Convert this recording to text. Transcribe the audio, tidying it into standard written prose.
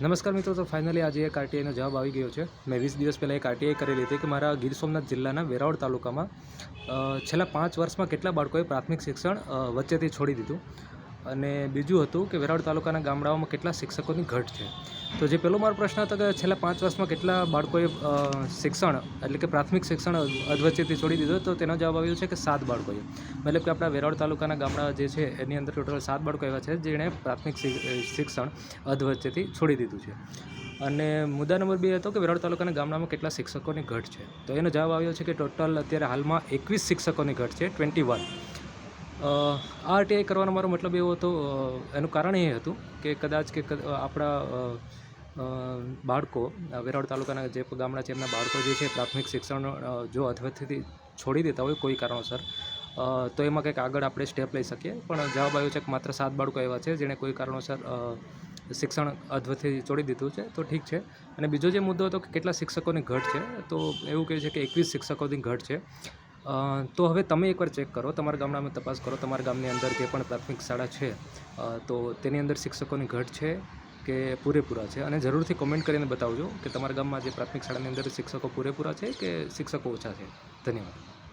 નમસ્કાર મિત્રો, તો ફાઇનલી આજે એક આરટીઆઈનો જવાબ આવી ગયો છે। મેં 20 દિવસ પહેલાં એક આરટીઆઈ કરેલી હતી કે મારા ગીર સોમનાથ જિલ્લાના વેરાવળ તાલુકામાં છેલ્લા 5 વર્ષમાં કેટલા બાળકોએ પ્રાથમિક શિક્ષણ વચ્ચેથી છોડી દીધું, અને બીજું હતું કે વેરાવળ તાલુકાના ગામડાઓમાં કેટલા શિક્ષકોની ઘટ છે। તો જે પહેલો મારો પ્રશ્ન હતો કે છેલ્લા 5 વર્ષમાં કેટલા બાળકોએ શિક્ષણ એટલે કે પ્રાથમિક શિક્ષણ અધવચ્ચેથી છોડી દીધું, તો તેનો જવાબ આવ્યો છે કે 7 બાળકોએ। મતલબ કે આપણા વેરાવળ તાલુકાના ગામડા જે છે એની અંદર ટોટલ 7 બાળકો એવા છે જેણે પ્રાથમિક શિક્ષણ અધવચ્ચેથી છોડી દીધું છે। અને મુદ્દા નંબર 2 હતો કે વેરાવળ તાલુકાના ગામડામાં કેટલા શિક્ષકોની ઘટ છે, તો એનો જવાબ આવ્યો છે કે ટોટલ અત્યારે હાલમાં 21 શિક્ષકોની ઘટ છે, 21। આ આરટીઆઈ કરવાનો મારો મતલબ એવો હતો, એનું કારણ એ હતું કે કદાચ કે આપણા બાળકો વેરાવળ તાલુકાના જે ગામડા છે એમના બાળકો જે છે પ્રાથમિક શિક્ષણ જો અધવચ્ચેથી છોડી દેતા હોય કોઈ કારણોસર, તો એમાં કંઈક આગળ આપણે સ્ટેપ લઈ શકીએ। પણ જવાબ આવ્યો છે કે માત્ર 7 બાળકો એવા છે જેણે કોઈ કારણોસર શિક્ષણ અધવચ્ચેથી છોડી દીધું છે, તો ઠીક છે। અને બીજો જે મુદ્દો હતો કે કેટલા શિક્ષકોની ઘટ છે, તો એવું કહે છે કે 21 શિક્ષકોની ઘટ છે। તો હવે તમે એકવાર ચેક કરો, તમારા ગામડામાં તપાસ કરો, તમારા ગામની અંદર જે પણ પ્રાથમિક શાળા છે તો તેની અંદર શિક્ષકોની ઘટ છે કે પૂરેપૂરા છે, અને જરૂરથી કોમેન્ટ કરીને બતાવજો કે તમારા ગામમાં જે પ્રાથમિક શાળાની અંદર શિક્ષકો પૂરેપૂરા છે કે શિક્ષકો ઓછા છે। ધન્યવાદ।